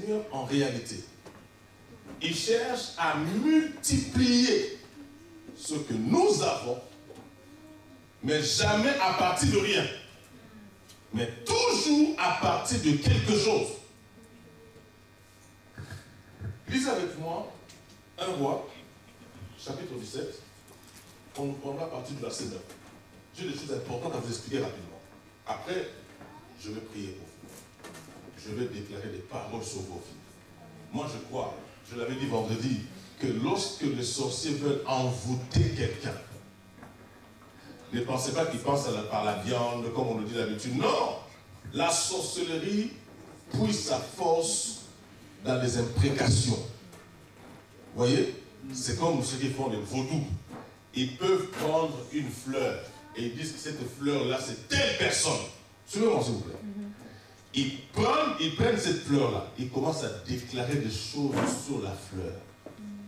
Seigneur, en réalité, il cherche à multiplier ce que nous avons, mais jamais à partir de rien, mais toujours à partir de quelque chose. Lisez avec moi 1 Roi, chapitre 17. On nous prendra à partir du verset 9. J'ai des choses importantes à vous expliquer rapidement. Après, je vais prier pour vous. Je vais déclarer des paroles sur vos vies. Moi, je crois, je l'avais dit vendredi, que lorsque les sorciers veulent envoûter quelqu'un, ne pensez pas qu'ils pensent par la viande, comme on le dit d'habitude. Non! La sorcellerie puise sa force dans les imprécations. Vous voyez? C'est comme ceux qui font des vaudous. Ils peuvent prendre une fleur et ils disent que cette fleur-là, c'est telle personne. Suivez-moi, s'il vous plaît. Ils prennent cette fleur-là, ils commencent à déclarer des choses sur la fleur,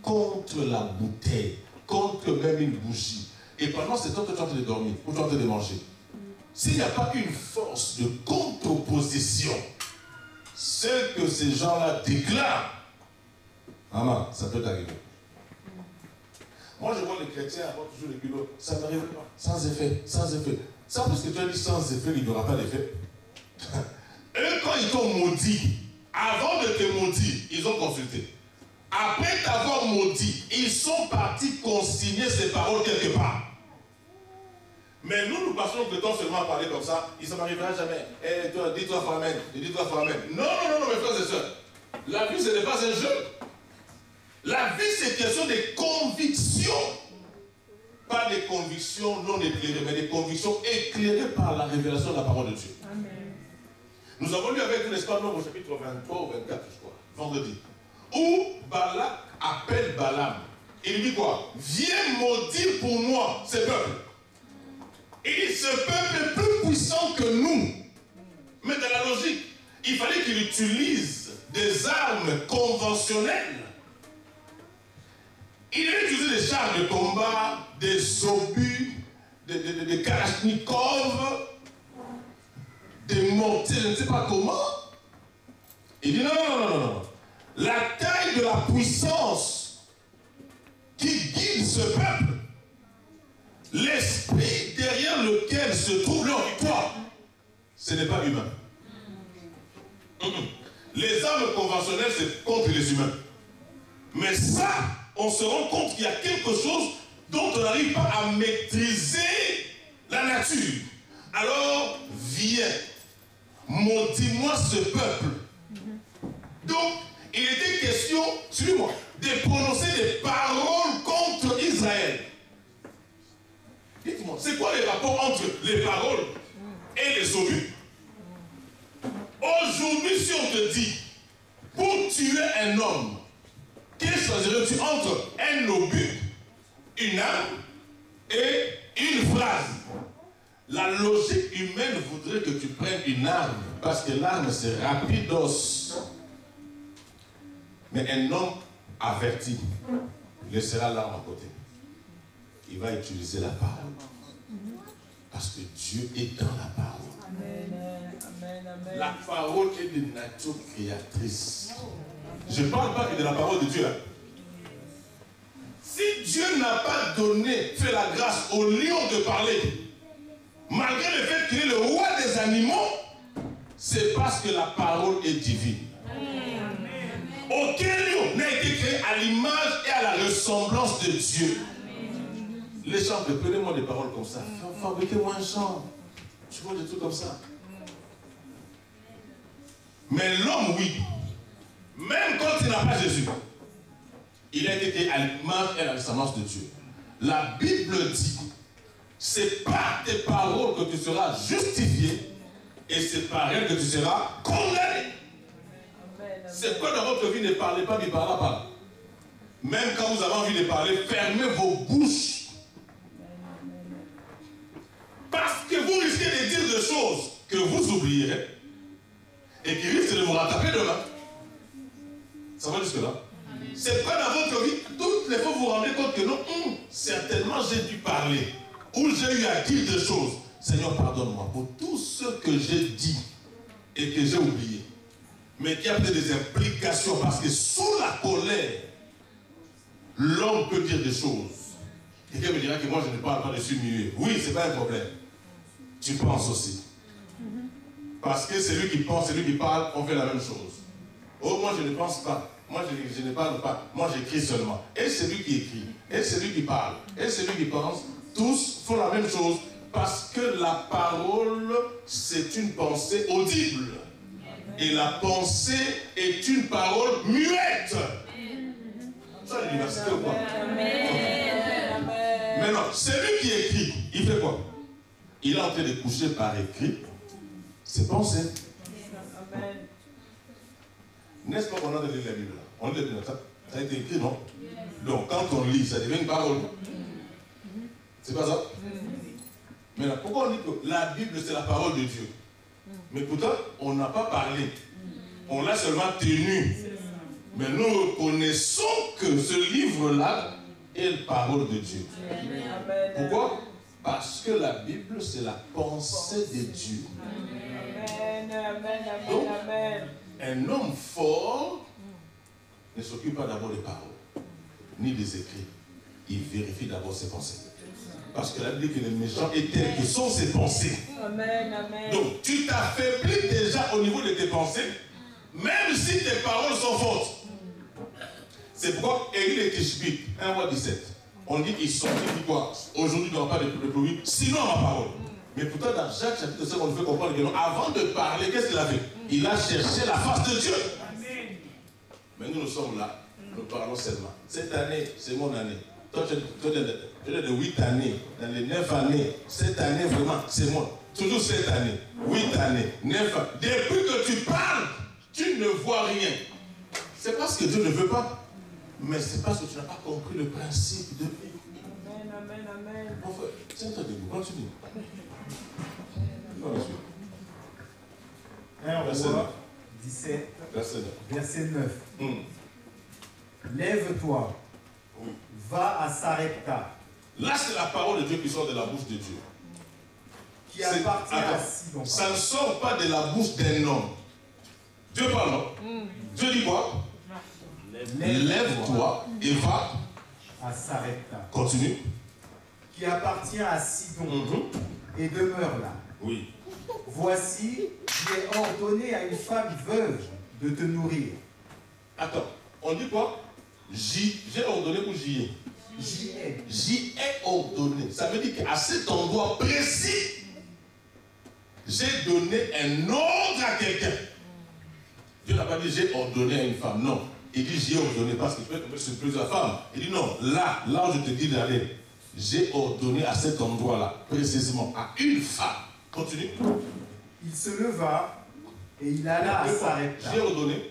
contre la bouteille, contre même une bougie. Et pendant ce temps que tu es en train de dormir, ou tu es en train de manger, s'il n'y a pas une force de contre-opposition, celle que ces gens-là déclarent, maman, ça peut t'arriver. Moi, je vois les chrétiens avoir toujours les culottes, ça n'arrive pas, sans effet, sans effet. Ça, parce que tu as dit sans effet, il n'y aura pas d'effet. Eux, quand ils t'ont maudit, avant de te maudire, ils ont consulté. Après t'avoir maudit, ils sont partis consigner ces paroles quelque part. Mais nous passons le temps seulement à parler comme ça. Il ne m'arrivera jamais. Eh, dis-toi faut amen. Dis-toi faut amen. Non, mes frères et sœurs. La vie, ce n'est pas un jeu. La vie, c'est question des convictions. Pas des convictions non éclairées, mais des convictions éclairées par la révélation de la parole de Dieu. Amen. Nous avons lu avec vous, n'est-ce pas, au chapitre 23 ou 24, je crois, vendredi, où Balak appelle Balaam. Il lui dit quoi? Viens maudire pour moi ce peuple. Il dit, ce peuple est plus puissant que nous. Mais dans la logique, il fallait qu'il utilise des armes conventionnelles. Il a utilisé des chars de combat, des obus, des kalachnikovs, des mortiers, je ne sais pas comment. Il dit non. La taille de la puissance qui guide ce peuple, l'esprit derrière lequel se trouve leur victoire, ce n'est pas humain. Les armes conventionnelles, c'est contre les humains. Mais ça, on se rend compte qu'il y a quelque chose dont on n'arrive pas à maîtriser la nature. Alors, viens, maudis-moi ce peuple. Donc, il était question, suivez-moi, de prononcer des paroles contre Israël. Dites-moi, c'est quoi les rapports entre les paroles et les obus? Aujourd'hui, si on te dit, pour tuer un homme, quel choisirais-tu entre un obus, une arme et une phrase? La logique humaine voudrait que tu prennes une arme, parce que l'arme c'est rapidos. Mais un homme averti laissera l'arme à côté. Il va utiliser la parole. Parce que Dieu est dans la parole. Amen. La parole est de nature créatrice. Je ne parle pas que de la parole de Dieu. Si Dieu n'a pas fait la grâce au lion de parler, malgré le fait qu'il est le roi des animaux, c'est parce que la parole est divine. Aucun lion n'a été créé à l'image et à la ressemblance de Dieu. Les chants, prenez-moi des paroles comme ça. Fabriquez-moi un chant. Tu vois des trucs comme ça. Mais l'homme, oui. Même quand il n'a pas Jésus, il a été créé à l'image et à la ressemblance de Dieu. La Bible dit, c'est par tes paroles que tu seras justifié et c'est par elles que tu seras condamné. C'est quoi dans votre vie, ne parlez pas du parla. Même quand vous avez envie de parler, fermez vos bouches. Parce que vous risquez de dire des choses que vous oublierez et qui risquent de vous rattraper demain. Ça va jusque là? C'est pas dans votre vie, toutes les fois vous vous rendez compte que non, certainement j'ai dû parler, ou j'ai eu à dire des choses. Seigneur, pardonne-moi pour tout ce que j'ai dit et que j'ai oublié. mais qui a peut-être des implications, parce que sous la colère, l'homme peut dire des choses. Quelqu'un me dira que moi je ne parle pas, je suis muet. Oui, ce n'est pas un problème. Tu penses aussi. Parce que celui qui pense, celui qui parle, on fait la même chose. Oh, moi je ne pense pas. Moi je ne parle pas. Moi j'écris seulement. Et celui qui écrit, et celui qui parle, et celui qui pense, tous font la même chose. Parce que la parole, c'est une pensée audible. Et la pensée est une parole muette. Ça, à l'université ou quoi? Maintenant, celui qui écrit, il fait quoi? Il est en train de coucher par écrit ses pensées. N'est-ce pas qu'on a de lire la Bible? On lit la Bible, ça a été écrit, non? Donc, quand on lit, ça devient une parole. C'est pas ça? Maintenant, pourquoi on dit que la Bible, c'est la parole de Dieu? Mais pourtant, on n'a pas parlé. On l'a seulement tenu. Mais nous reconnaissons que ce livre-là est la parole de Dieu. Pourquoi? Parce que la Bible, c'est la pensée de Dieu. Donc, un homme fort ne s'occupe pas d'abord des paroles, ni des écrits. Il vérifie d'abord ses pensées. Parce que la Bible dit que les méchants est tel que sont ses pensées. Donc, tu t'affaiblis déjà au niveau de tes pensées, même si tes paroles sont fautes. C'est pourquoi Élie et Tishbite, 1 roi 17, on dit qu'ils sont dit quoi? Aujourd'hui, il n'y aura pas de pluie, sinon ma parole. Mais pourtant, dans Jacques chapitre 5, on nous fait comprendre que non, avant de parler, qu'est-ce qu'il a fait? Il a cherché la face de Dieu. Mais nous sommes là, nous parlons seulement. Cette année, c'est mon année. Toi, tu es de 8 années, dans les 9 années. Cette année, vraiment, c'est moi. Toujours cette année, 8 années, 9 ans. Depuis que tu parles, tu ne vois rien. C'est parce que Dieu ne veut pas. Mais c'est parce que tu n'as pas compris le principe de vie. Amen, amen. Enfin, tiens-toi debout, continue. Non, monsieur. 1 Roi 17, verset 9. Lève-toi, va à Sarepta. Là, c'est la parole de Dieu qui sort de la bouche de Dieu. Qui appartient à Sidon. Ça ne sort pas de la bouche d'un homme. Dieu parle, non? Dieu dit quoi? Lève-toi et va à Sarepta. Continue. Qui appartient à Sidon et demeure là. Oui. Voici, j'ai ordonné à une femme veuve de te nourrir. Attends, on dit quoi? J'ai ordonné ou j'y ai? J'y ai ordonné. Ça veut dire qu'à cet endroit précis, j'ai donné un ordre à quelqu'un. Dieu n'a pas dit j'ai ordonné à une femme, non. Il dit j'ai ordonné parce qu'il peut tomber sur plusieurs femmes. Il dit non, là où je te dis d'aller, j'ai ordonné à cet endroit-là, précisément, à une femme. Continue. Il se leva et il alla à Sarepta. J'ai ordonné.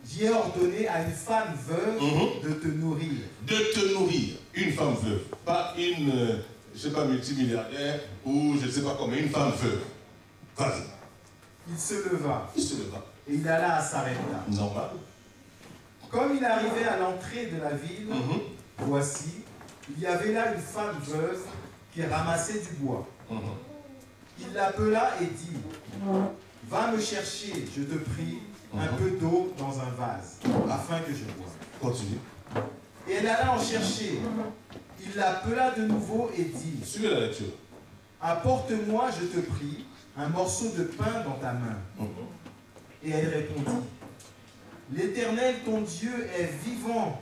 J'ai ordonné à une femme veuve de te nourrir. De te nourrir. Une femme veuve. Pas une, je ne sais pas, multimilliardaire ou je ne sais pas comment, une femme veuve. Vas-y. Il se leva. Il se leva. Et il alla à Sarepta. Normal. Comme il arrivait à l'entrée de la ville, voici, il y avait là une femme veuve qui ramassait du bois. Il l'appela et dit, va me chercher, je te prie, un peu d'eau dans un vase, afin que je boive. Continue. Et elle alla en chercher. Il l'appela de nouveau et dit, suivez la lecture. Apporte-moi, je te prie, un morceau de pain dans ta main. Et elle répondit, l'Éternel, ton Dieu, est vivant.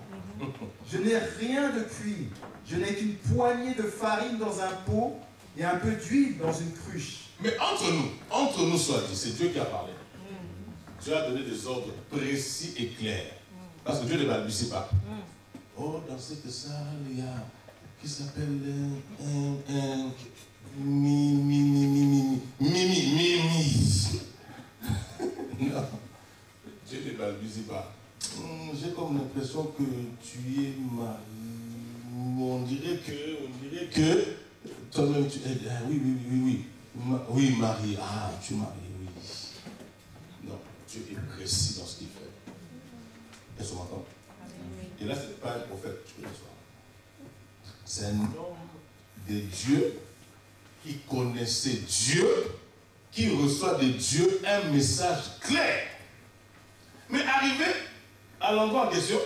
Je n'ai rien de cuit. Je n'ai qu'une poignée de farine dans un pot et un peu d'huile dans une cruche. Mais entre nous soit dit, c'est Dieu qui a parlé. Dieu a donné des ordres précis et clairs. Parce que Dieu ne balbutie pas. Oh, dans cette salle, il y a qui s'appelle Mimi. Non, Dieu ne balbutie pas. J'ai comme l'impression que tu es marié. On dirait que toi-même tu es. Oui. Oui, marié. Ah, tu es marié, oui. Non, Dieu est précis dans ce qu'il fait. Est-ce qu'on m'entend? Et là, ce n'est pas un prophète, tu peux le savoir. C'est un homme de Dieu qui connaissait Dieu, qui reçoit de Dieu un message clair. Mais arrivé à l'endroit en question,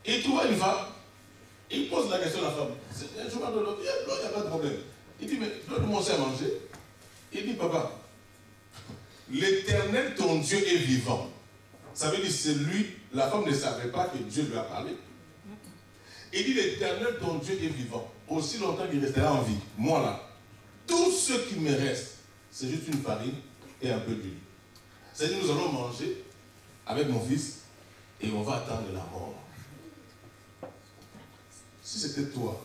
il trouve une femme, il pose la question à la femme. Je vois de l'autre, il n'y a pas de problème. Il dit, mais donne-moi ça à manger. Il dit, papa, l'Éternel, ton Dieu, est vivant. Ça veut dire, c'est lui, la femme ne savait pas que Dieu lui a parlé. Il dit, l'Éternel, ton Dieu, est vivant. Aussi longtemps qu'il restera en vie, moi là, tout ce qui me reste, c'est juste une farine et un peu d'huile. C'est-à-dire, nous allons manger avec mon fils et on va attendre la mort. Si c'était toi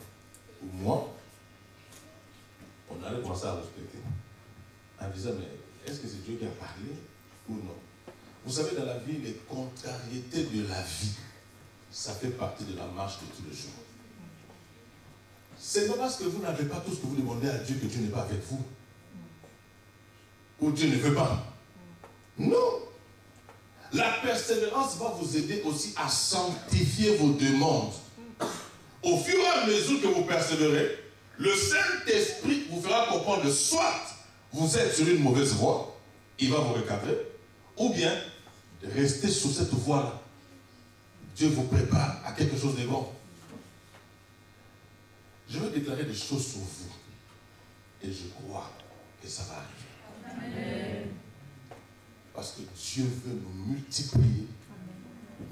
ou moi, on allait commencer à respecter. En disant, mais est-ce que c'est Dieu qui a parlé ou non? Vous savez, dans la vie, les contrariétés de la vie, ça fait partie de la marche de tous les jours. C'est pas parce que vous n'avez pas tout ce que vous demandez à Dieu que Dieu n'est pas avec vous. Ou Dieu ne veut pas. Non. La persévérance va vous aider aussi à sanctifier vos demandes. Au fur et à mesure que vous persévérez, le Saint-Esprit vous fera comprendre que soit vous êtes sur une mauvaise voie, il va vous recadrer, ou bien restez sur cette voie-là. Dieu vous prépare à quelque chose de bon. Je vais déclarer des choses sur vous. Et je crois que ça va arriver. Amen. Parce que Dieu veut nous multiplier.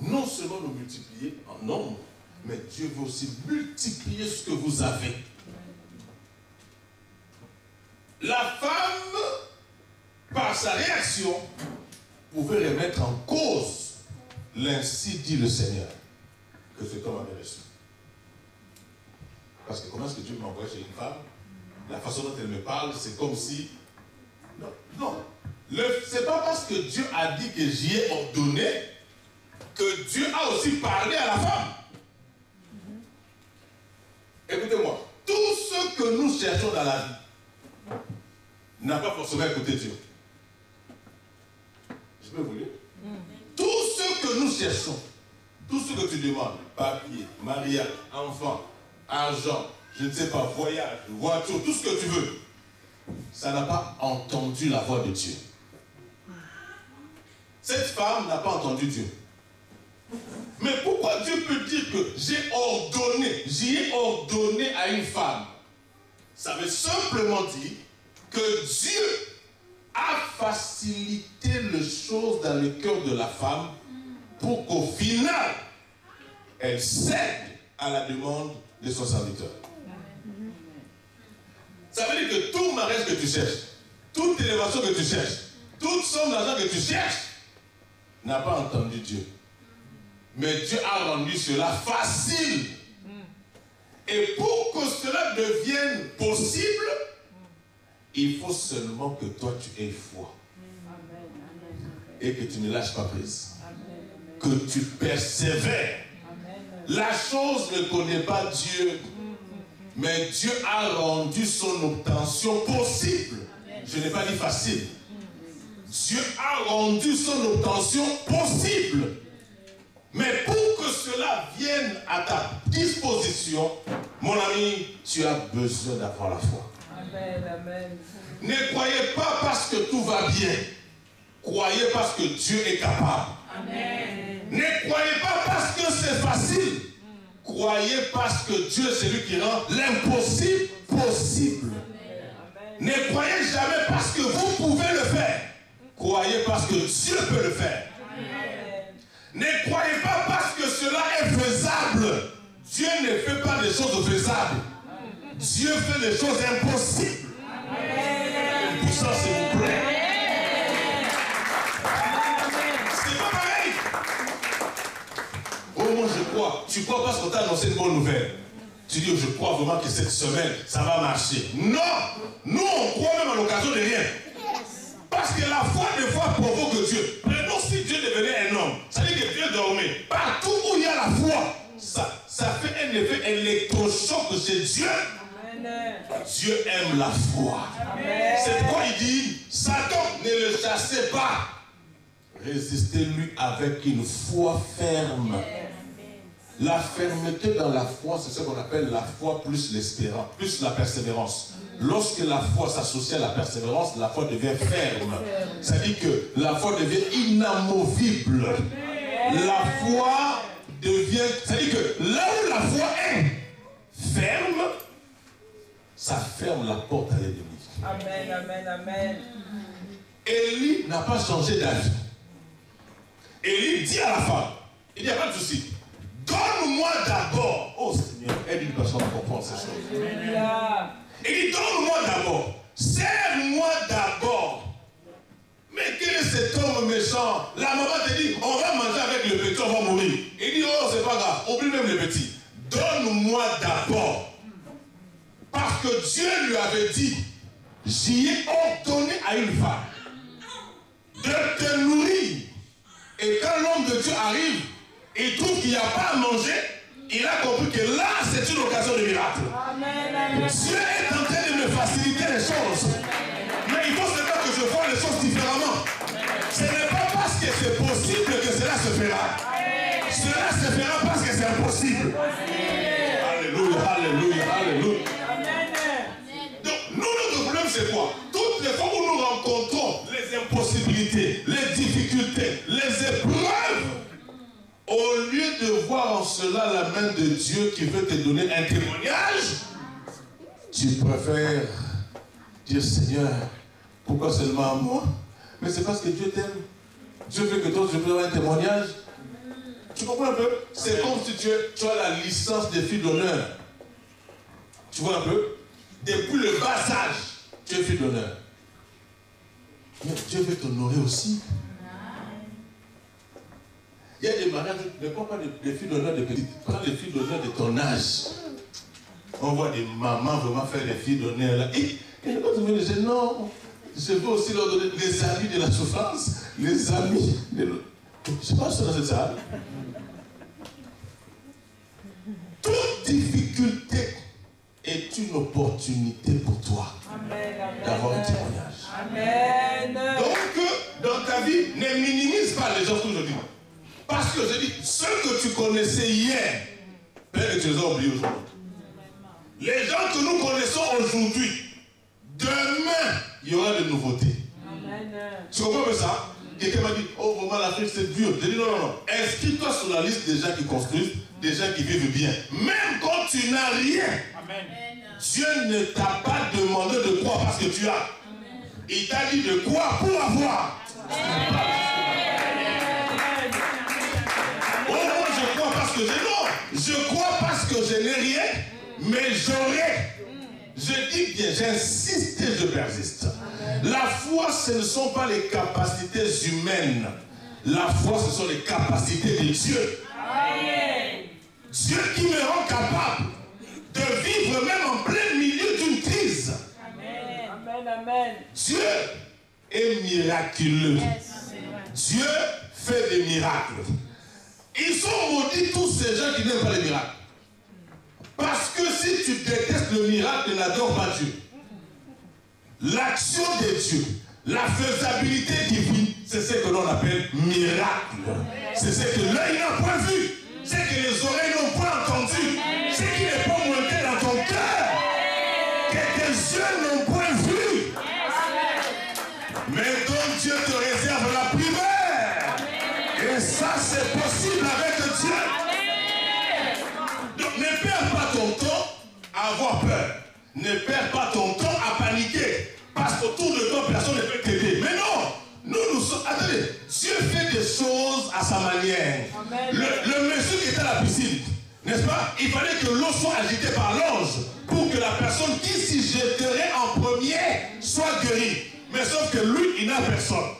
Non seulement nous multiplier en nombre, mais Dieu veut aussi multiplier ce que vous avez. La femme, par sa réaction, pouvait remettre en cause l'ainsi dit le Seigneur que cet homme avait reçu. Parce que comment est-ce que Dieu m'envoie chez une femme? La façon dont elle me parle, c'est comme si... Non, non. C'est pas parce que Dieu a dit que j'y ai ordonné que Dieu a aussi parlé à la femme. Écoutez-moi, tout ce que nous cherchons dans la vie n'a pas forcément écouté Dieu. Je peux vous lire? Tout ce que nous cherchons, tout ce que tu demandes, papier, mariage, enfant, argent, je ne sais pas, voyage, voiture, tout ce que tu veux, ça n'a pas entendu la voix de Dieu. Cette femme n'a pas entendu Dieu. Mais pourquoi Dieu peut dire que j'y ai ordonné à une femme? Ça veut simplement dire que Dieu a facilité les choses dans le cœur de la femme pour qu'au final, elle cède à la demande de son serviteur. Ça veut dire que tout mariage que tu cherches, toute élévation que tu cherches, toute somme d'argent que tu cherches, n'a pas entendu Dieu. Mais Dieu a rendu cela facile. Et pour que cela devienne possible, il faut seulement que toi tu aies foi. Et que tu ne lâches pas prise. Que tu persévères. La chose ne connaît pas Dieu. Mais Dieu a rendu son obtention possible. Je n'ai pas dit facile. Dieu a rendu son obtention possible. Mais pour que cela vienne à ta disposition, mon ami, tu as besoin d'avoir la foi. Amen, amen. Ne croyez pas parce que tout va bien. Croyez parce que Dieu est capable. Amen. Ne croyez pas parce que c'est facile. Croyez parce que Dieu, c'est lui qui rend l'impossible possible. Amen. Ne croyez jamais parce que vous pouvez le faire. Croyez parce que Dieu peut le faire. Amen. Ne croyez pas parce que cela est faisable. Dieu ne fait pas des choses faisables. Dieu fait des choses impossibles. Amen. Pour ça, s'il vous plaît. C'est pas pareil. Oh, moi je crois. Tu crois parce qu'on t'a annoncé une bonne nouvelle. Tu dis, je crois vraiment que cette semaine, ça va marcher. Non. Nous, on croit même à l'occasion de rien. Parce que la foi, des fois, provoque Dieu. Prenons si Dieu devenait un homme. Ça veut dire que Dieu dormait. Partout où il y a la foi, ça fait un effet électrochoc chez Dieu. Amen. Dieu aime la foi. C'est pourquoi il dit, Satan, ne le chassez pas. Résistez-lui avec une foi ferme. La fermeté dans la foi, c'est ce qu'on appelle la foi plus l'espérance, plus la persévérance. Lorsque la foi s'associe à la persévérance, la foi devient ferme. C'est-à-dire que la foi devient inamovible. La foi devient... C'est-à-dire que là où la foi est ferme, ça ferme la porte à l'ennemi. Amen, amen, amen. Élie n'a pas changé d'avis. Élie dit à la femme, il n'y a pas de souci. Donne-moi d'abord. Oh Seigneur, aide une personne à comprendre ces choses. Il dit, donne-moi d'abord. Serre-moi d'abord. Mais quel est cet homme méchant? La maman te dit, on va manger avec le petit, on va mourir. Il dit, oh, c'est pas grave, oublie même le petit. Donne-moi d'abord. Parce que Dieu lui avait dit, j'y ai ordonné à une femme de te nourrir. Et quand l'homme de Dieu arrive, il trouve qu'il n'y a pas à manger, il a compris que là, c'est une occasion de miracle. Amen. Dieu est en train de me faciliter les choses. Mais il faut savoir que je vois les choses différemment. Ce n'est pas parce que c'est possible que cela se fera. Cela se fera parce que c'est impossible. Alléluia, alléluia, alléluia. Donc, nous, notre problème, c'est quoi? Toutes les fois où nous rencontrons les impossibilités, les difficultés, les épreuves, au lieu de voir en cela la main de Dieu qui veut te donner un témoignage, tu préfères dire, Seigneur, pourquoi seulement à moi? Mais c'est parce que Dieu t'aime. Dieu veut que toi, tu peux avoir un témoignage. Tu comprends un peu? C'est comme si tu as la licence des filles d'honneur. Tu vois un peu? Depuis le bas âge, tu es fille d'honneur. Mais Dieu veut t'honorer aussi. Il y a des mariages, ne prends pas des filles d'honneur de petites, prends les filles d'honneur de ton âge. On voit des mamans vraiment faire des filles d'honneur là. Et quand tu me dis, non, je veux aussi leur donner les amis de la souffrance, les amis de... Je ne sais pas si c'est dans cette salle. Toute difficulté est une opportunité pour toi d'avoir un témoignage. Amen. Donc, dans ta vie, ne minimise pas les gens qu'aujourd'hui. Parce que je dis, ceux que tu connaissais hier, peut-être que tu les as oubliés aujourd'hui. Les gens que nous connaissons aujourd'hui, demain, il y aura des nouveautés. Amen. Tu comprends ça? Quelqu'un m'a dit, oh vraiment l'Afrique c'est dur. J'ai dit non, non, non. Inscris-toi sur la liste des gens qui construisent, des gens qui vivent bien. Même quand tu n'as rien, amen, Dieu ne t'a pas demandé de croire parce que tu as. Amen. Il t'a dit de croire pour avoir. Amen. Oh moi je crois parce que j'ai non. Je crois parce que je n'ai rien, mais j'aurai. Je dis bien, j'insiste et je persiste. La foi, ce ne sont pas les capacités humaines. La foi, ce sont les capacités de Dieu. Amen. Dieu qui me rend capable de vivre même en plein milieu d'une crise. Amen. Amen, amen. Dieu est miraculeux. Yes. Dieu fait des miracles. Ils sont maudits tous ces gens qui n'aiment pas les miracles. Parce que si tu détestes le miracle, n'adore pas Dieu. L'action de Dieu, la faisabilité divine, c'est ce que l'on appelle miracle. C'est ce que l'œil n'a point vu, c'est que les oreilles n'ont point entendu, c'est qui n'est pas monté dans ton cœur, que tes yeux n'ont point vu. Mais donc Dieu te réserve la primaire. Et ça, c'est possible avec Dieu. Donc ne perds pas ton temps à avoir peur. Ne perds pas ton temps à paniquer. Parce qu'autour de toi, personne ne peut t'aider. Mais non, nous sommes... Attendez, Dieu fait des choses à sa manière. Le monsieur qui était à la piscine, n'est-ce pas? Il fallait que l'eau soit agitée par l'ange pour que la personne qui s'y jetterait en premier soit guérie. Mais sauf que lui, il n'a personne.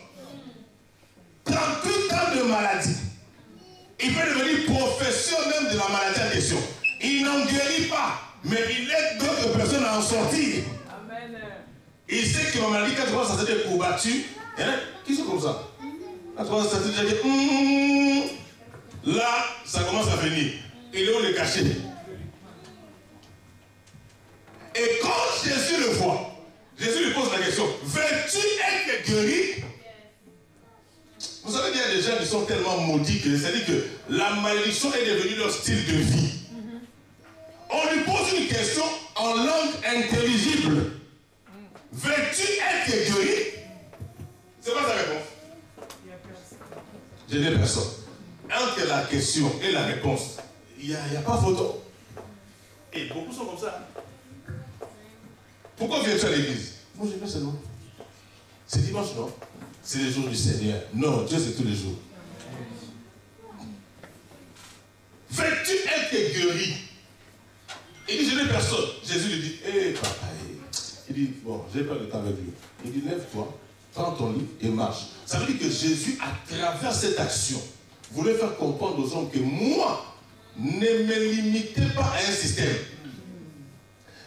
38 ans de maladie. Il peut devenir professeur même de la maladie en question. Il n'en guérit pas. Mais il aide d'autres personnes à en sortir. Amen. Il sait que ma maladie, quand tu vois ça, c'est des courbatures. Hein? Qui sont comme ça? Quand tu vois ça, c'est déjà dit, là, ça commence à venir. Il est où le cacher? Et quand Jésus le voit, Jésus lui pose la question, veux-tu être guéri? Vous savez qu'il y a des gens qui sont tellement maudits que c'est-à-dire que la malédiction est devenue leur style de vie. On lui pose une question en langue intelligible. je n'ai personne. Entre la question et la réponse, il n'y a pas photo. Et beaucoup sont comme ça. Pourquoi viens-tu à l'église? Moi, je viens seulement. C'est dimanche, non? C'est le jour du Seigneur. Non, Dieu, c'est tous les jours. Veux-tu être guéri? Il dit, je n'ai personne. Jésus lui dit, hé, papa. Il dit, bon, je n'ai pas le temps avec lui. Il dit, lève-toi, prends ton livre et marche. Ça veut dire que Jésus, à travers cette action, voulait faire comprendre aux hommes que moi, ne me limitez pas à un système.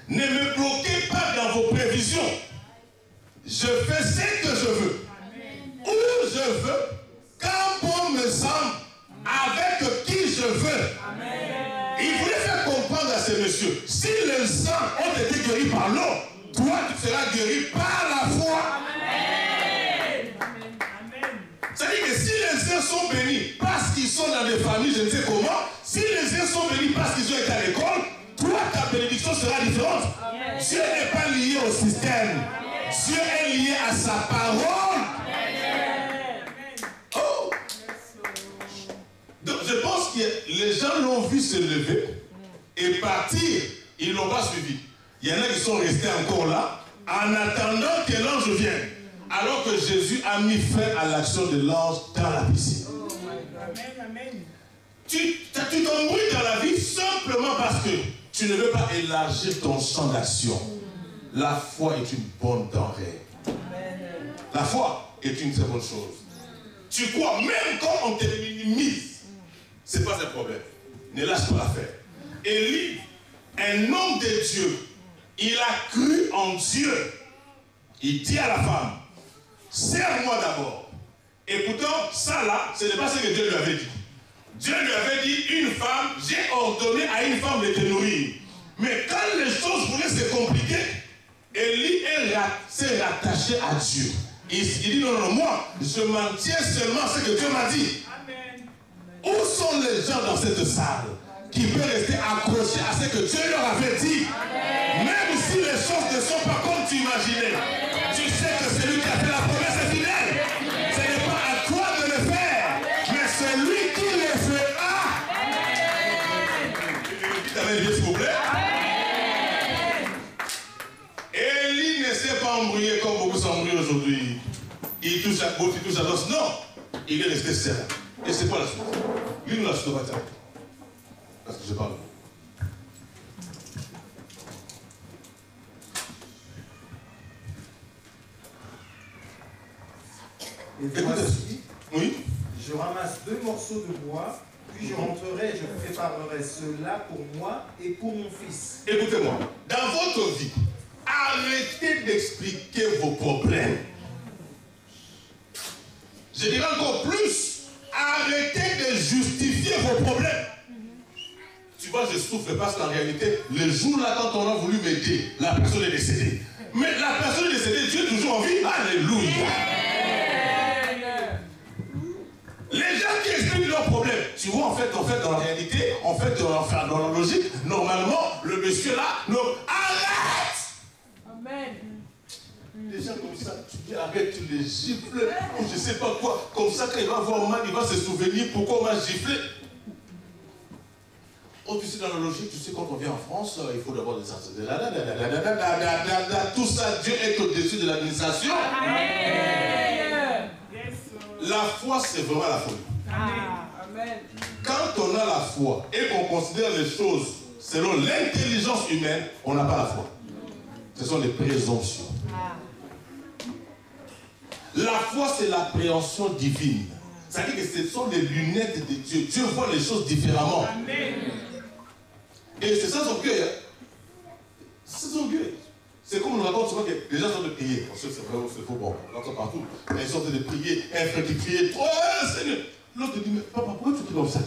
Ne me bloquez pas dans vos prévisions. Je fais ce que je veux. Où je veux, quand bon me semble, avec qui je veux. Il voulait faire comprendre à ces messieurs, si les gens ont été guéris par l'eau, toi tu seras guéri par la foi. C'est-à-dire que si les uns sont bénis parce qu'ils sont dans des familles, je ne sais comment, si les uns sont bénis parce qu'ils ont été à l'école, toi ta bénédiction sera différente. Dieu n'est pas lié au système. Dieu est lié à sa parole. Oh. Donc je pense que les gens l'ont vu se lever et partir. Ils ne l'ont pas suivi. Il y en a qui sont restés encore là en attendant que l'ange vienne. Alors que Jésus a mis fin à l'action de l'ange dans la piscine. Tu t'embrouilles dans la vie simplement parce que tu ne veux pas élargir ton champ d'action. La foi est une bonne denrée. La foi est une très bonne chose. Tu crois, même quand on te minimise, ce n'est pas un problème. Ne lâche pas l'affaire. Élie, un homme de Dieu, il a cru en Dieu. Il dit à la femme, serre-moi d'abord. Et pourtant, ça là, ce n'est pas ce que Dieu lui avait dit. Dieu lui avait dit, une femme, j'ai ordonné à une femme de te nourrir. Mais quand les choses voulaient se compliquer, Élie s'est rattaché à Dieu. Il dit, non, non, moi, je m'en tiens seulement à ce que Dieu m'a dit. Amen. Où sont les gens dans cette salle qui peuvent rester accrochés à ce que Dieu leur avait dit? Amen. Même si les choses ne sont pas comme tu imaginais. Amen. Tu sais que celui qui a fait la promesse est fidèle. Ce n'est pas à toi de le faire, mais celui qui le fera. Amen. S'il vous plaît. Élie ne s'est pas embrouillé comme beaucoup s'embrouillent aujourd'hui. Il touche à gauche, il touche à l'os. Non, il est resté serein. Et c'est quoi la suite? Lis-nous la suite au matin. Parce que je parle. Et voici, oui. Je ramasse 2 morceaux de bois, puis je rentrerai et je préparerai cela pour moi et pour mon fils. Écoutez-moi, dans votre vie, arrêtez d'expliquer vos problèmes. Je dirais encore plus, arrêtez de justifier vos problèmes. Tu vois, je souffre parce qu'en réalité, le jour-là, quand on a voulu m'aider, la personne est décédée. Mais la personne est décédée, Dieu est toujours en vie. Alléluia. Les gens qui expliquent leurs problèmes, tu vois, en fait, dans la réalité, dans la logique, normalement, le monsieur là, non, arrête! Amen. Les gens comme ça, tu dis arrête, tu les gifles, ou je ne sais pas quoi. Comme ça, quand il va avoir mal, il va se souvenir pourquoi on m'a giflé. Oh, tu sais, dans la logique, tu sais, quand on vient en France, il faut d'abord des artistes. Tout ça, Dieu est au-dessus de l'administration. La foi, c'est vraiment la folie. Amen. Quand on a la foi et qu'on considère les choses selon l'intelligence humaine, on n'a pas la foi. Ce sont des présomptions. La foi, c'est l'appréhension divine. C'est-à-dire que ce sont les lunettes de Dieu. Dieu voit les choses différemment. Amen. Et c'est ça son cœur. C'est son cœur. C'est comme on raconte souvent que les gens sont de prier. Parce que c'est vrai, c'est faux, bon, on l'entend partout. Mais ils sont de prier, un frère qui criait, oh Seigneur. L'autre dit, mais papa, pourquoi tu cries comme ça?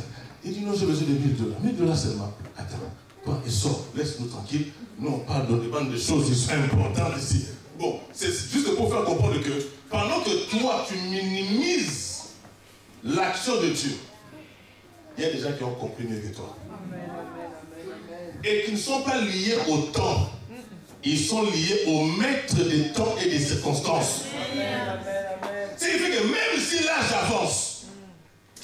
Il dit, non, j'ai besoin de 1000 $. 1000 $ seulement. Attends, toi, et sors, laisse-nous tranquille. Nous, on parle de demande de choses qui sont importantes ici. Bon, c'est juste pour faire comprendre que pendant que toi, tu minimises l'action de Dieu, il y a des gens qui ont compris mieux que toi. Et qui ne sont pas liés au temps. Ils sont liés au maître des temps et des circonstances. Ce qui fait que même si l'âge avance,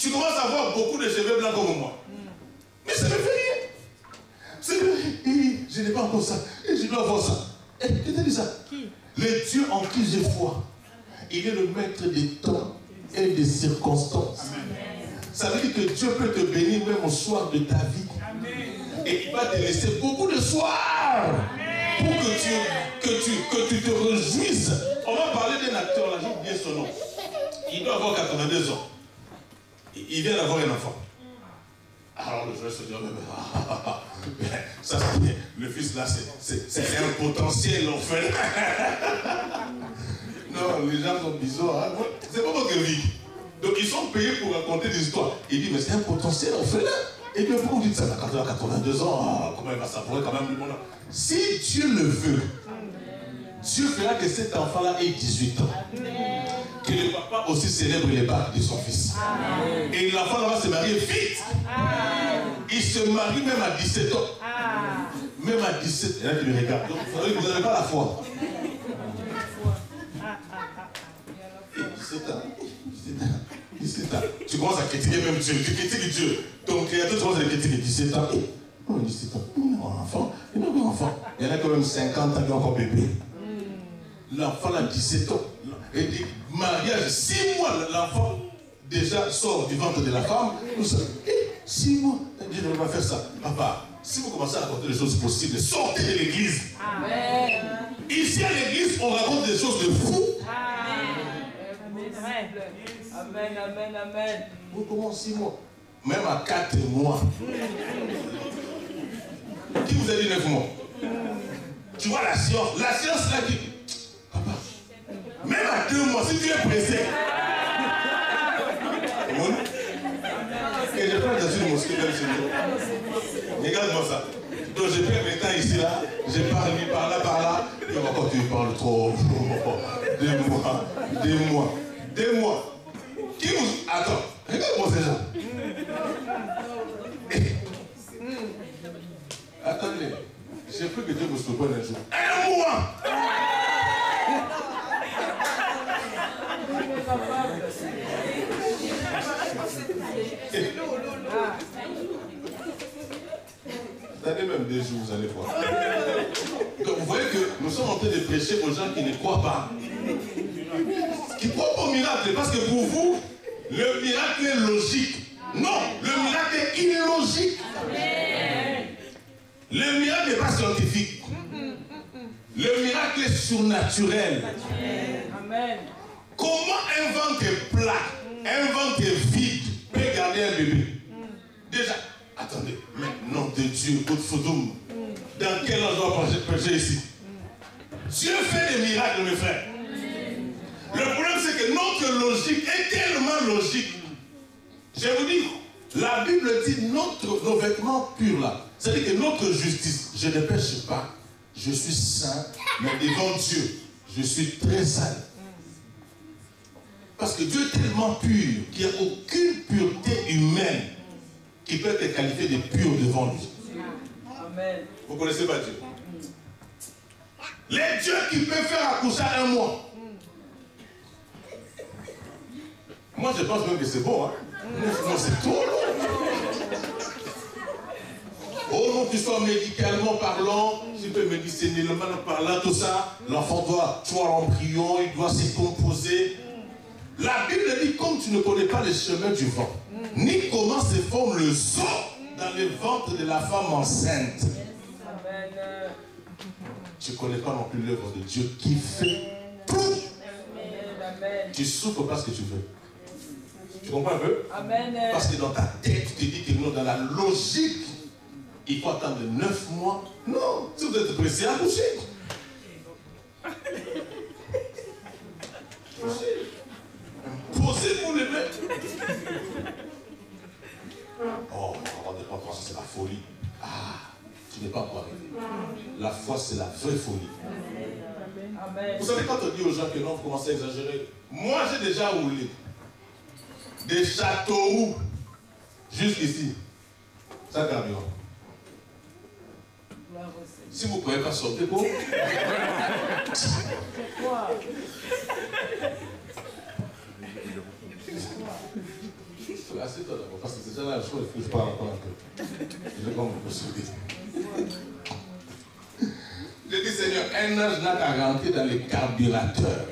tu commences à avoir beaucoup de cheveux blancs comme moi. Mais ça ne me fait rien. C'est vrai, je n'ai pas encore ça, et je dois avoir ça. Qui t'a dit ça? Le Dieu en qui j'ai foi, il est le maître des temps et des circonstances. Ça veut dire que Dieu peut te bénir même au soir de ta vie. Et il va te laisser beaucoup de soirs pour que tu te réjouisses. On va parler d'un acteur, là, j'ai oublié son nom. Il doit avoir 82 ans. Il vient d'avoir un enfant. Alors le joueur se dit, ça, le fils là, c'est un potentiel orphelin. Non, les gens sont bizarres. Hein? C'est pas votre vie. Donc ils sont payés pour raconter des histoires. Il dit, mais c'est un potentiel orphelin. Et puis pourquoi vous dites ça? Quand il a 82 ans, comment il va savourer quand même le monde? Si Dieu le veut, Dieu fera que cet enfant-là ait 18 ans. Que le papa aussi célèbre les bacs de son fils. Et l'enfant va se marier vite. Il se marie même à 17 ans. Même à 17 ans. Il y en a qui me regardent. Donc, vous n'avez pas la foi. Et 17 ans. 17 ans. Tu commences à critiquer même Dieu. Tu critiques Dieu. Ton créateur, tu commences à critiquer 17 ans. Oh, 17 ans. Il n'a pas d'enfant. Il n'a pas d'enfant. Il y en a quand même 50 ans qui ont encore bébé. L'enfant a 17 ans. Et dit, mariage, 6 mois, l'enfant déjà sort du ventre de la femme. 6 mois. Dieu ne va pas faire ça. Papa, si vous commencez à raconter des choses possibles, sortez de l'église. Ici à l'église, on raconte des choses de fou. Amen, amen, amen. Vous commencez 6 mois. Même à 4 mois. Qui vous a dit 9 mois? Tu vois la science là qui... Papa, même à 2 mois, si tu es pressé. Et je prends dans une mosquée dans ce. Regarde-moi ça. Donc je prends mes temps ici là, je parle lui par là, et encore tu parles trop. 2 mois. Qui vous. Attends, regarde-moi ces gens. Attendez, j'ai cru que Dieu vous surprenne un jour. 1 mois! Attendez même 2 jours, vous allez voir. Donc vous voyez que nous sommes en train de prêcher aux gens qui ne croient pas. Qui ne croient pas au miracle, parce que pour vous, le miracle est logique. Non, le miracle est illogique. Le miracle n'est pas scientifique. Le miracle est surnaturel. Amen. Comment un ventre plat, un ventre vide peut garder un bébé? Déjà, attendez, mais nom de Dieu, votre photum, dans quel endroit prêcher ici? Dieu fait des miracles, mes frères. Le problème, c'est que notre logique est tellement logique. Je vous dis, la Bible dit nos vêtements purs là. C'est-à-dire que notre justice, je ne pêche pas, je suis saint, mais devant Dieu, je suis très sale. Parce que Dieu est tellement pur qu'il n'y a aucune pureté humaine qui peut être qualifiée de pure devant lui. Amen. Vous ne connaissez pas Dieu? Les dieux qui peuvent faire accoucher 1 mois. Moi je pense même que c'est bon. Hein? Non, c'est trop long. Oh non, tu sois médicalement parlant, tu peux médicinalement parlant, tout ça. L'enfant doit avoir l'embryon, il doit se composer. La Bible dit, comme tu ne connais pas les chemins du vent, ni comment se forme le sang dans le ventre de la femme enceinte. Amen. Tu ne connais pas non plus l'œuvre de Dieu qui fait tout. Amen. Tu souffres parce que tu veux. Tu comprends un peu? Amen. Parce que dans ta tête, tu te dis que non, dans la logique, il faut attendre 9 mois. Non, si vous êtes pressé à coucher. Posez-vous les mains. Oh, on n'est pas pensé, c'est la folie. Ah, tu n'es pas encore arrivé. La foi, c'est la vraie folie. Amen. Vous savez, quand on dit aux gens que non, vous commencez à exagérer. Moi, j'ai déjà roulé des châteaux jusqu'ici. Ça camion. Si vous ne pouvez pas sortir, quoi? Assieds-toi d'abord, parce que c'est déjà la chose, il faut que je parle encore un peu. Je vais comme vous souhaiter. Je dis, Seigneur, un ange n'a qu'à rentrer dans les carburateurs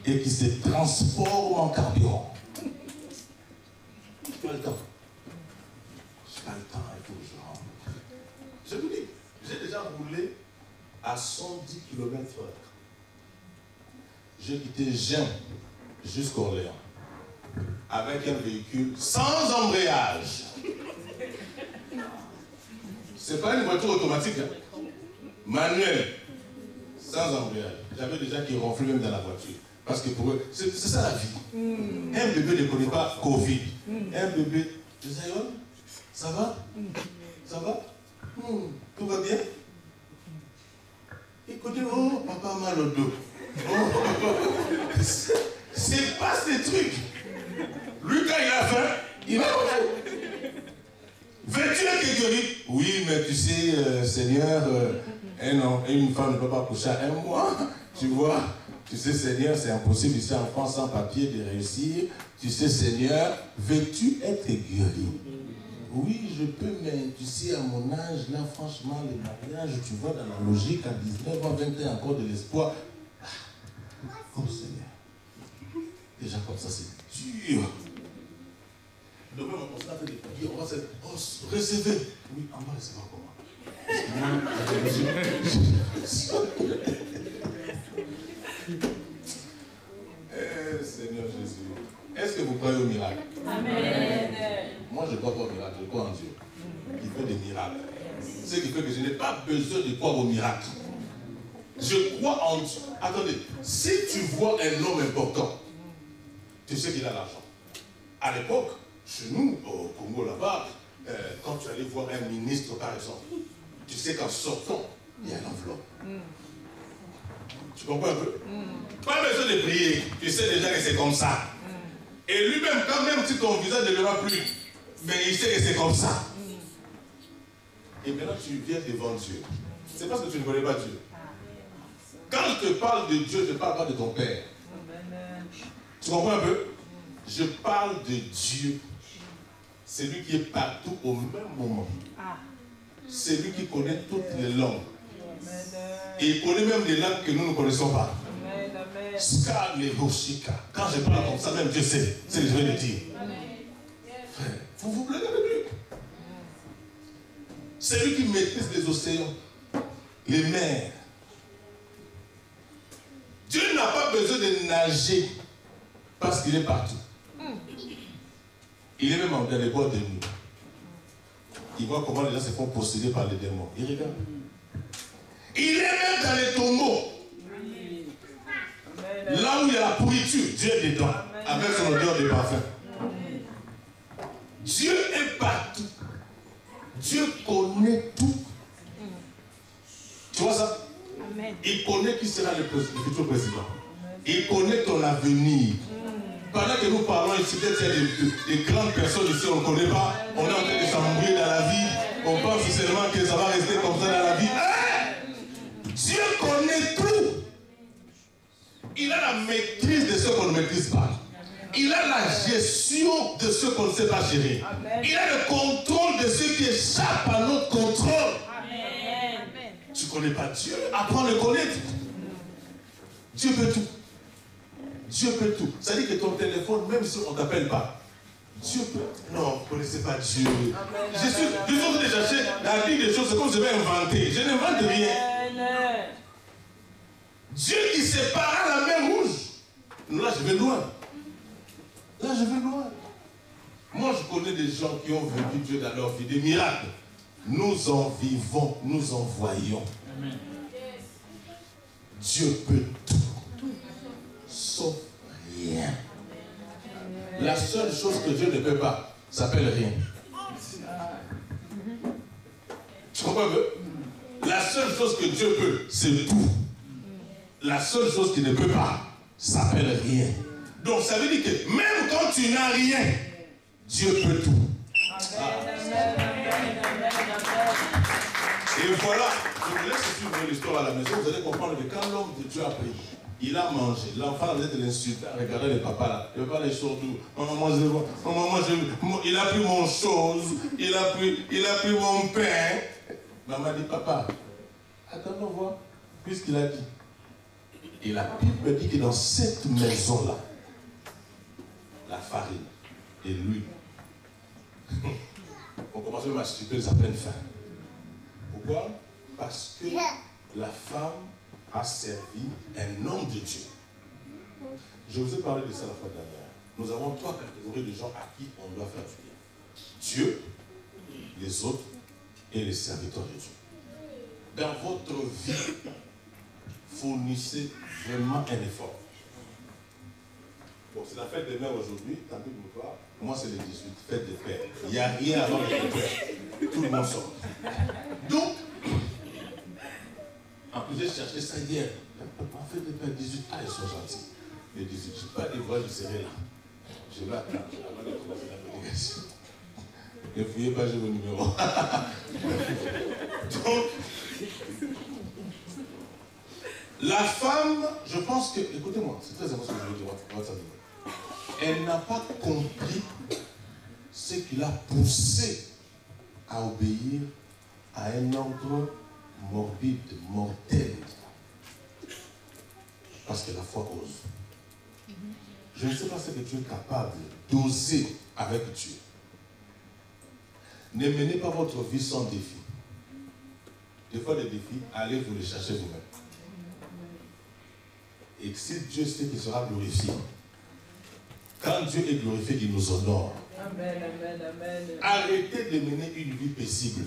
et qui se transforme en carburant. Je n'ai pas le temps. Je n'ai pas le temps, il faut que je rentre. Je vous dis, j'ai déjà roulé à 110 km/h. J'ai quitté Gien jusqu'à Orléans avec un véhicule sans embrayage. C'est pas une voiture automatique, hein? Manuel, sans embrayage. J'avais des gens qui ronflaient même dans la voiture. Parce que pour eux, c'est ça la vie. Un bébé ne connaît pas Covid. Un bébé, tu sais, ça va? Ça va? Tout va bien? Il connaît, oh, papa mal au dos. Oh. C'est pas ces trucs. Lui, quand il a faim, il va manger. Veux-tu être guéri? Oui, mais tu sais, Seigneur, un homme et une femme ne peuvent pas coucher à un mois. Tu vois, tu sais, Seigneur, c'est impossible ici en France sans papier de réussir. Tu sais, Seigneur, veux-tu être guéri? Oui, je peux, mais tu sais, à mon âge, là, franchement, le mariage, tu vois, dans la logique, à 19 ans, 20 ans, encore de l'espoir. Oh, Seigneur. Déjà, comme ça, c'est dur. Demain, on se fait des prières, on va se dire, oh, recevez. Oui, on va recevoir comment? Seigneur Jésus, est-ce que vous croyez au miracle? Amen. Moi, je ne crois pas au miracle, je crois en Dieu. Il fait des miracles. Ce qui fait que je n'ai pas besoin de croire au miracle. Je crois en Dieu. Attendez, si tu vois un homme important, tu sais qu'il a l'argent. À l'époque, chez nous, au Congo là-bas, quand tu allais voir un ministre par exemple, tu sais qu'en sortant, il y a l'enveloppe. Tu comprends un peu? Pas besoin de prier, tu sais déjà que c'est comme ça. Et lui-même, quand même si ton visage ne le voit plus, mais il sait que c'est comme ça. Et maintenant tu viens devant Dieu. C'est parce que tu ne connais pas Dieu. Quand je te parle de Dieu, je ne parle pas de ton Père. Tu comprends un peu? Je parle de Dieu. C'est lui qui est partout au même moment. C'est lui qui connaît toutes les langues. Et il connaît même des langues que nous ne connaissons pas. Quand je parle comme ça, même Dieu sait ce que je vais le dire. Frère, vous vous plaisez avec lui. C'est lui qui maîtrise les océans, les mers. Dieu n'a pas besoin de nager parce qu'il est partout. Il est même dans les bois de nuit. Il voit comment les gens se font posséder par les démons. Il regarde. Il est même dans les tombeaux. Là où il y a la pourriture, Dieu est dedans. Avec son odeur de parfum. Dieu est partout. Dieu connaît tout. Tu vois ça? Il connaît qui sera le futur président. Il connaît ton avenir. Pendant que nous parlons ici, peut-être il y a des grandes personnes ici, on ne connaît pas. On est en train de s'embrouiller dans la vie. On pense seulement que ça va rester comme ça dans la vie. Dieu connaît tout. Il a la maîtrise de ce qu'on ne maîtrise pas. Il a la gestion de ce qu'on ne sait pas gérer. Il a le contrôle de ce qui échappe à notre contrôle. Tu ne connais pas Dieu, apprends à le connaître. Dieu peut tout. Dieu peut tout. Ça dit que ton téléphone, même si on ne t'appelle pas, Dieu peut. Non, vous ne connaissez pas Dieu. Je suis en train de chercher la vie des choses, c'est comme je vais inventer. Je n'invente rien. Dieu qui sépare la mer rouge. Là, je vais loin. Là, je vais loin. Moi, je connais des gens qui ont vécu Dieu dans leur vie, des miracles. Nous en vivons, nous en voyons. Amen. Dieu peut tout, sauf rien. La seule chose que Dieu ne peut pas s'appelle rien. Tu comprends un peu? La seule chose que Dieu peut, c'est tout. La seule chose qu'il ne peut pas s'appelle rien. Donc ça veut dire que même quand tu n'as rien, Dieu peut tout. Et voilà, je vous laisse suivre l'histoire à la maison, vous allez comprendre que quand l'homme de Dieu a prié, Il a mangé. L'enfant a de l'insulter en regardant le papa là. Le papa là, il sort d'où? Maman, je veux. Il a pris mon chose. Il a pris mon pain. Maman dit, papa, attends, on voit. Puisqu'il a dit. Et la Bible dit que dans cette maison-là, la farine et l'huile, on commence même à stripper à peine faim. Pourquoi? Parce que la femme a servi un homme de Dieu. Je vous ai parlé de ça la fois dernière. Nous avons 3 catégories de gens à qui on doit faire du bien. Dieu, les autres et les serviteurs de Dieu. Dans votre vie, fournissez vraiment un effort. Bon, c'est la fête des mères aujourd'hui, tant pis pour toi. Moi, c'est le 18, fête des pères. Il n'y a rien avant les pères. Tout le monde sort. Donc, en plus, j'ai cherché ça hier. En fait, les pères 18, ils sont gentils. Les 18, je ne sais pas des voix, je serai là. Je vais attendre avant de commencer la prédication. Ne fouillez pas, j'ai vos numéros. Donc, la femme, je pense que, écoutez-moi, c'est très important ce que je veux dire. Elle n'a pas compris ce qui l'a poussé à obéir à un ordre morbide, mortel. Parce que la foi ose. Je ne sais pas ce que tu es capable d'oser avec Dieu. Ne menez pas votre vie sans défi. Des fois, les défis, allez vous les chercher vous-même. Et si Dieu sait qu'il sera glorifié, quand Dieu est glorifié, il nous honore. Amen, amen, amen. Arrêtez de mener une vie paisible.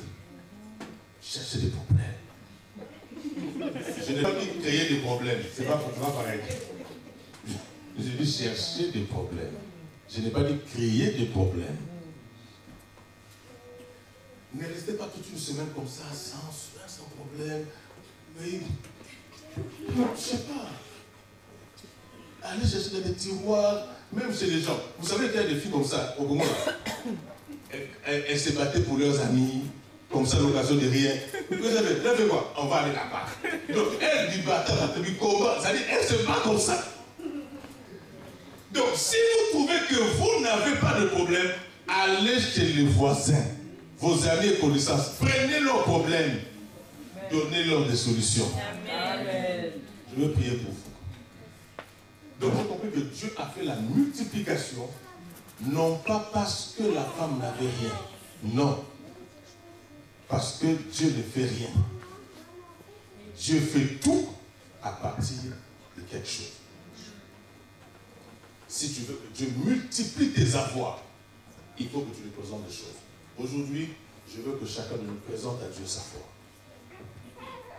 Cherchez des problèmes. Je n'ai pas dit créer des problèmes. C'est pas pareil. J'ai dit chercher des problèmes. Je n'ai pas dit créer des problèmes. Ne restez pas toute une semaine comme ça, sans problème. Mais, je ne sais pas. Allez chercher dans des tiroirs, même chez les gens. Vous savez qu'il y a des filles comme ça, au moment elles se battaient pour leurs amis, comme ça, l'occasion de rien. Vous savez, là, fais quoi? On va aller là-bas. Donc, elle du bâtard, du combat, c'est-à-dire, elle se bat comme ça. Donc, si vous trouvez que vous n'avez pas de problème, allez chez les voisins, vos amis et connaissances, prenez leurs problèmes, donnez-leur des solutions. Amen. Je veux prier pour vous. Donc, j'ai compris que Dieu a fait la multiplication, non pas parce que la femme n'avait rien, non, parce que Dieu ne fait rien. Dieu fait tout à partir de quelque chose. Si tu veux que Dieu multiplie tes avoirs, il faut que tu lui présentes des choses. Aujourd'hui, je veux que chacun de nous présente à Dieu sa foi.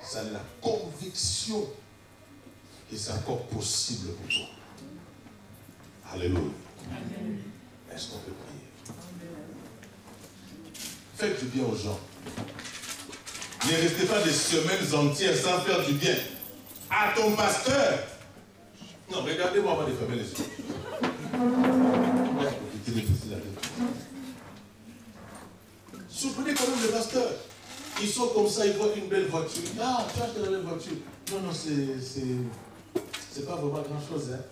Ça est la conviction que c'est encore possible pour toi. Alléluia. Est-ce qu'on peut prier? Faites du bien aux gens. Ne restez pas des semaines entières sans faire du bien. À ton pasteur. Non, regardez-moi avant de fermer les yeux. Surprenez quand même le pasteur. Ils sont comme ça, ils voient une belle voiture. Ah, tu as acheté la belle voiture. Non, non, c'est pas vraiment grand-chose. Hein.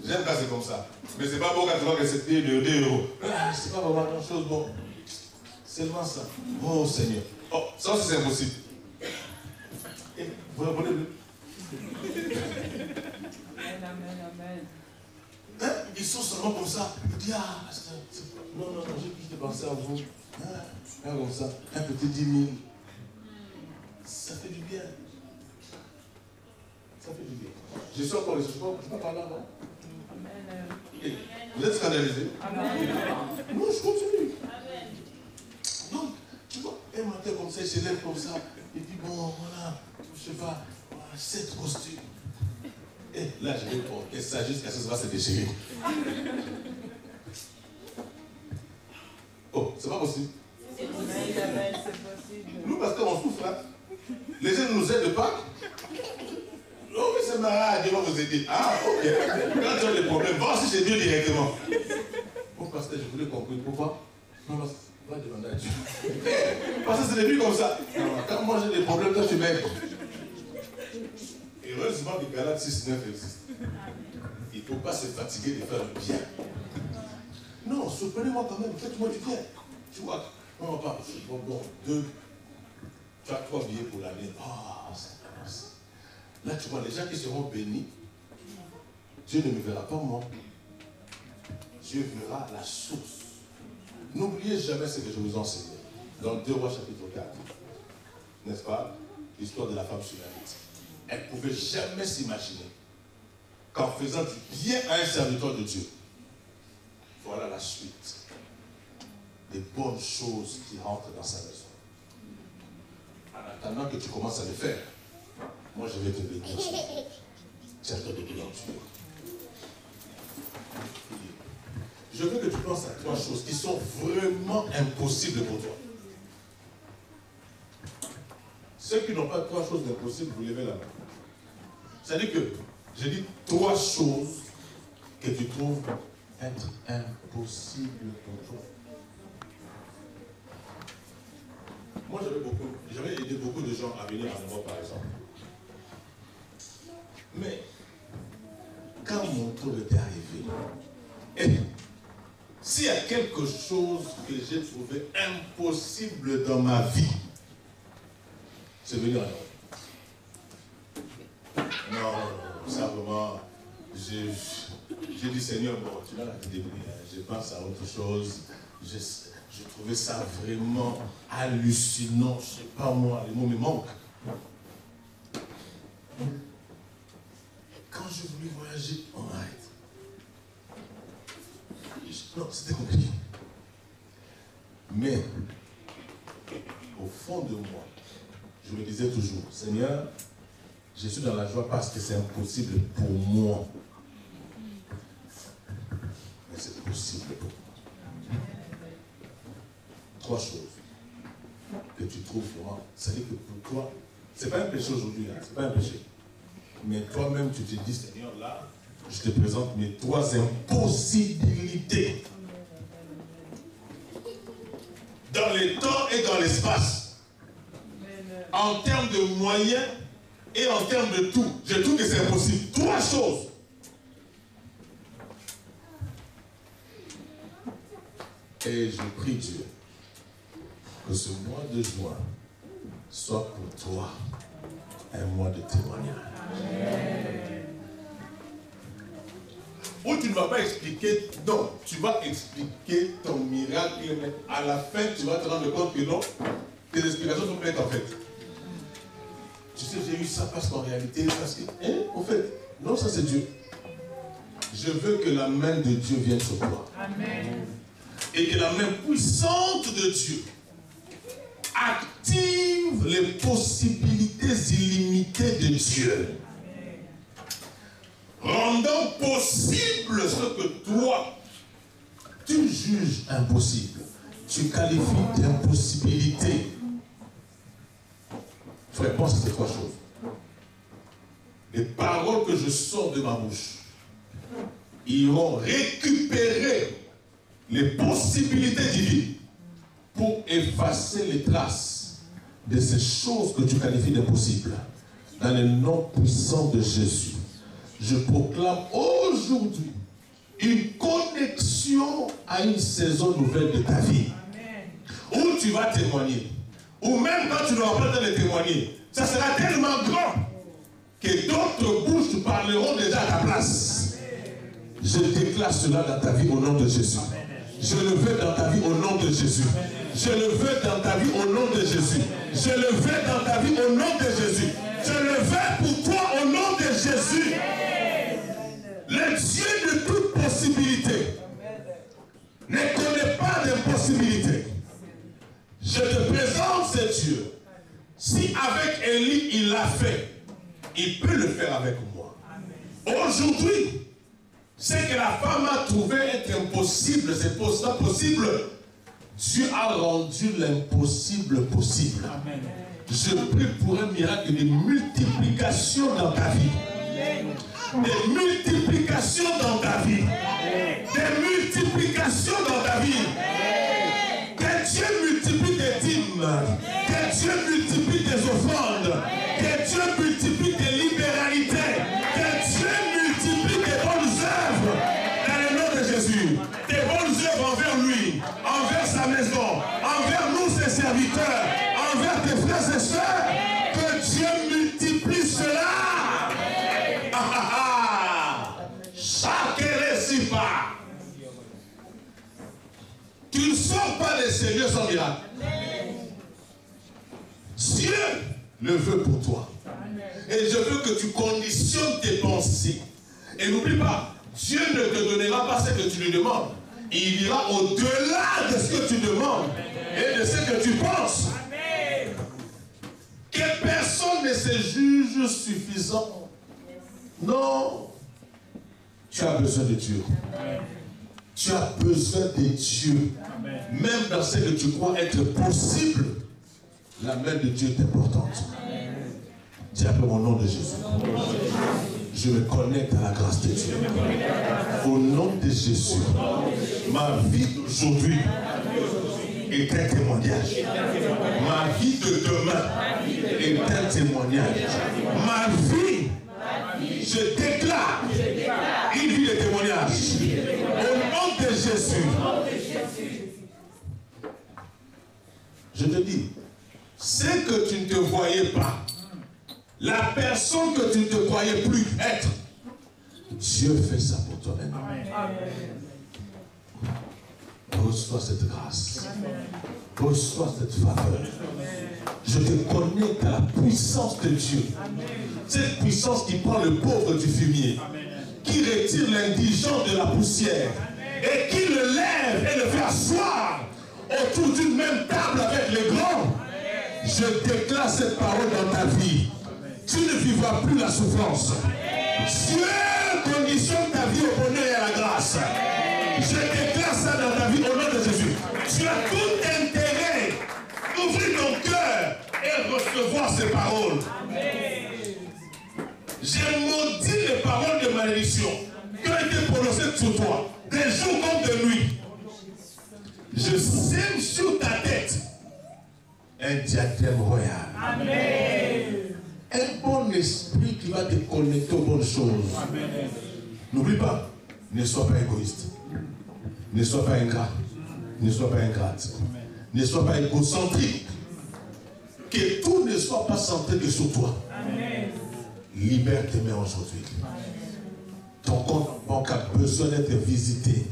J'aime quand c'est comme ça. Mais c'est pas bon quand tu vois que c'est 2 euros. Ah, c'est pas vraiment grand-chose. Bon, seulement ça. Oh Seigneur. Oh, ça aussi c'est impossible. Et vous répondez plus. Amen, amen, amen. Hein? Ils sont seulement comme ça. Ils disent, ah, non, non, non, j'ai plus de penser à vous. Ah, comme ça, un petit 10 000. Ça fait du bien. Ça fait du bien. Je suis encore, je ne peux pas parler avant. Amen. Et vous êtes scandalisé? Amen. Non, je continue. Donc, tu vois, un matin comme ça, il se lève comme ça. Il dit, bon, voilà, je sais pas, voilà, 7 costumes. Et là, je vais porter ça jusqu'à ce que ça va se déchirer. Oh, c'est pas possible. Amen, c'est possible. Nous, parce qu'on souffre, hein. Les gens ne nous aident pas. Oh, mais c'est malade, Dieu va vous aider. Ah, ok. Quand tu as des problèmes, va aussi chez Dieu directement. Bon, pasteur, je voulais comprendre pourquoi. Non, va demander à Dieu. Parce que c'est devenu comme ça. Non, quand moi j'ai des problèmes, toi tu m'aides. Heureusement que Galates 6.9 existe. Il ne faut pas se fatiguer de faire le bien. Non, surprenez-moi quand même, faites-moi du bien. Tu vois, non, pas, bon, 2, tu as 3 billets pour l'année. Ah, ça commence. Là, tu vois, les gens qui seront bénis, Dieu ne me verra pas moi. Dieu verra la source. N'oubliez jamais ce que je vous enseigne. Dans 2 Rois chapitre 4. N'est-ce pas? L'histoire de la femme sunamite. Elle ne pouvait jamais s'imaginer qu'en faisant du bien à un serviteur de Dieu, voilà la suite. Des bonnes choses qui rentrent dans sa maison. En attendant que tu commences à le faire, moi je vais te bénir. Tu as te bénir en Dieu. Je veux que tu penses à 3 choses qui sont vraiment impossibles pour toi. Ceux qui n'ont pas 3 choses impossibles, vous levez la main. C'est-à-dire que j'ai dit 3 choses que tu trouves être impossibles pour toi. Moi, j'avais aidé beaucoup de gens à venir en Europe, par exemple. Mais, quand mon tour était arrivé, et s'il y a quelque chose que j'ai trouvé impossible dans ma vie, c'est venir en Europe. Non, ça vraiment, j'ai dit Seigneur, bon, tu vas la débrouiller, je pense à autre chose. Je trouvais ça vraiment hallucinant, je ne sais pas moi, les mots me manquent. Quand je voulais voyager, on arrête. Non, c'était compliqué. Mais, au fond de moi, je me disais toujours, Seigneur, je suis dans la joie parce que c'est impossible pour moi. Mais c'est possible pour moi. 3 choses que tu trouves vraiment. C'est-à-dire que pour toi, ce n'est pas un péché aujourd'hui, hein, ce n'est pas un péché. Mais toi-même, tu te dis, Seigneur, là, je te présente mes 3 impossibilités. Dans le temps et dans l'espace. En termes de moyens et en termes de tout. Je trouve que c'est impossible. 3 choses. Et je prie Dieu que ce mois de juin soit pour toi un mois de témoignage. Amen. Où tu ne vas pas expliquer, non, tu vas expliquer ton miracle, mais à la fin, tu vas te rendre compte que non, tes explications sont pleines en fait. Tu sais, j'ai eu ça parce qu'en réalité, parce que, en fait, non, ça c'est Dieu. Je veux que la main de Dieu vienne sur toi. Amen. Et que la main puissante de Dieu active les possibilités illimitées de Dieu. Rendant possible ce que toi, tu juges impossible. Tu qualifies d'impossibilité. Frère, pense à ces 3 choses. Les paroles que je sors de ma bouche iront récupérer les possibilités divines pour effacer les traces de ces choses que tu qualifies d'impossibles. Dans le nom puissant de Jésus, je proclame aujourd'hui une connexion à une saison nouvelle de ta vie. Amen. Où tu vas témoigner. Ou même quand tu ne vas pas te témoigner. Ça sera tellement grand que d'autres bouches parleront déjà à ta place. Je déclare cela dans ta vie au nom de Jésus. Je le veux dans ta vie au nom de Jésus. Je le veux dans ta vie au nom de Jésus. Je le veux dans ta vie au nom de Jésus. Je le veux pour toi au nom de Jésus. Le Dieu de toute possibilité ne connaît pas d'impossibilité. Je te présente ce Dieu. Si avec Élie il l'a fait, il peut le faire avec moi. Aujourd'hui, ce que la femme a trouvé être impossible, c'est pas possible. Dieu a rendu l'impossible possible. Amen. Je prie pour un miracle de multiplication dans ta vie. Des multiplications dans ta vie. Des multiplications dans ta vie. Que Dieu multiplie tes dîmes. Que Dieu multiplie tes offrandes. Que Dieu multiplie tes libéralités. Tu ne sors pas de ces lieux sans miracle. Dieu le veut pour toi. Et je veux que tu conditionnes tes pensées. Et n'oublie pas, Dieu ne te donnera pas ce que tu lui demandes. Il ira au-delà de ce que tu demandes et de ce que tu penses. Que personne ne se juge suffisant. Non. Tu as besoin de Dieu. Tu as besoin de Dieu. Même dans ce que tu crois être possible, la main de Dieu est importante. Dis un peu mon nom de Jésus. Je me connecte à la grâce de Dieu. Au nom de Jésus, ma vie d'aujourd'hui est un témoignage. Ma vie de demain est un témoignage. Ma vie, je déclare une vie de témoignage. Au nom de Jésus. Je te dis, ce que tu ne te voyais pas, la personne que tu ne te croyais plus être, Dieu fait ça pour toi maintenant. Reçois cette grâce. Reçois cette faveur. Je te connecte à la puissance de Dieu. Cette puissance qui prend le pauvre du fumier, qui retire l'indigent de la poussière et qui le lève et le fait asseoir autour d'une même table avec les grands. Je déclare cette parole dans ta vie. Tu ne vivras plus la souffrance. Dieu conditionne ta vie au bonheur et à la grâce. Je déclare ça dans ta vie au nom de Jésus. Tu as tout intérêt d'ouvrir ton cœur et recevoir ces paroles. J'ai maudit les paroles de malédiction qui ont été prononcées sur toi, des jours comme de nuit. Je sème sur ta tête un diadème royal. Amen. Un bon esprit qui va te connecter aux bonnes choses. N'oublie pas, ne sois pas égoïste. Ne sois pas ingrat. Ne sois pas ingrate. Ne sois pas égocentrique. Que tout ne soit pas centré que sur toi. Amen. Libère tes mains aujourd'hui. Ton compte banque a besoin d'être visité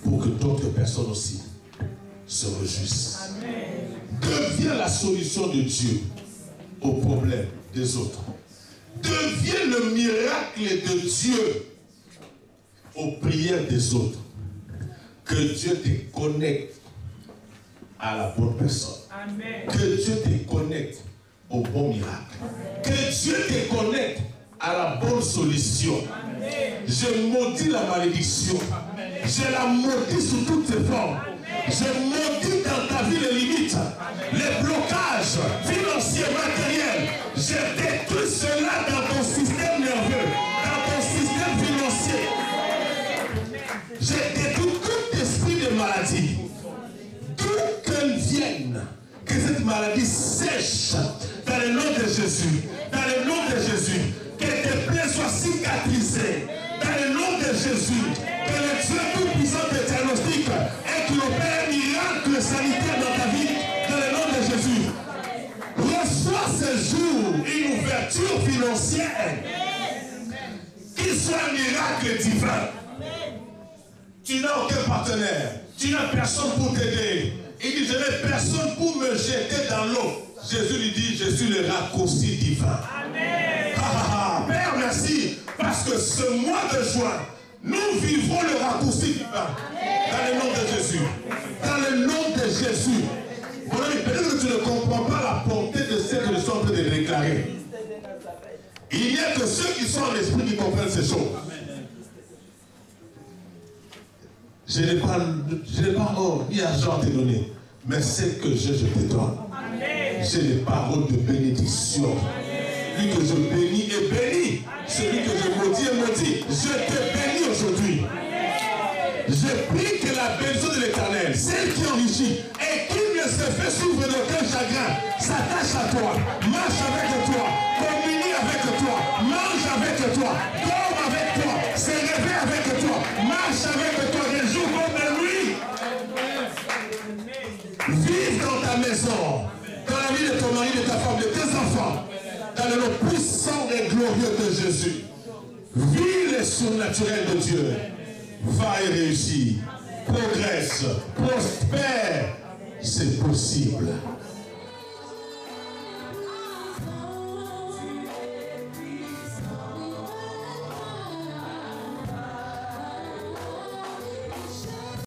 pour que d'autres personnes aussi se réjouissent. Amen. Deviens la solution de Dieu aux problèmes des autres. Deviens le miracle de Dieu aux prières des autres. Que Dieu te connecte à la bonne personne. Amen. Que Dieu te connecte au bon miracle. Que Dieu te connecte à la bonne solution. Amen. Je maudis la malédiction. Amen. Je la maudis sous toutes ses formes. Amen. Je maudis dans ta vie les limites. Amen. Les blocages financiers, matériels. Je détruis cela dans ton système nerveux, dans ton système financier. Je détruis tout esprit de maladie. D'où qu'elle vienne, que cette maladie sèche dans le nom de Jésus. Dans le nom de Jésus. Que tes plaies soient cicatrisées. Dans le nom de Jésus. Que le Dieu tout-puissant te diagnostique et qu'il opère un miracle sanitaire dans ta vie. Dans le nom de Jésus. Reçois ce jour une ouverture financière. Qu'il soit un miracle divin. Tu n'as aucun partenaire. Tu n'as personne pour t'aider. Il dit, je n'ai personne pour me jeter dans l'eau. Jésus lui dit, je suis le raccourci divin. Amen. Père, merci. Parce que ce mois de juin, nous vivrons le raccourci divin. Dans le nom de Jésus. Dans le nom de Jésus. Mon ami, peut-être que tu ne comprends pas la portée de ce que je suis en train de déclarer. Il n'y a que ceux qui sont en l'esprit qui comprennent ces choses. Je n'ai pas or ni argent à te donner, mais ce que je te donne. J'ai les paroles de bénédiction. Lui que je bénis est béni. Celui que je maudis est maudit. Je te bénis aujourd'hui. Je prie que la bénédiction de l'Éternel, celle qui enrichit et qui ne se fait souffrir d'aucun chagrin, s'attache à toi, marche avec toi, communie avec toi, mange avec toi, dort avec toi, se réveille avec toi, marche avec toi des jours comme de nuit. Vive dans ta maison, dans la vie de ton mari, de ta femme, de tes enfants, dans le nom puissant et glorieux de Jésus. Vis le surnaturel de Dieu. Va et réussis. progresse, prospère. C'est possible.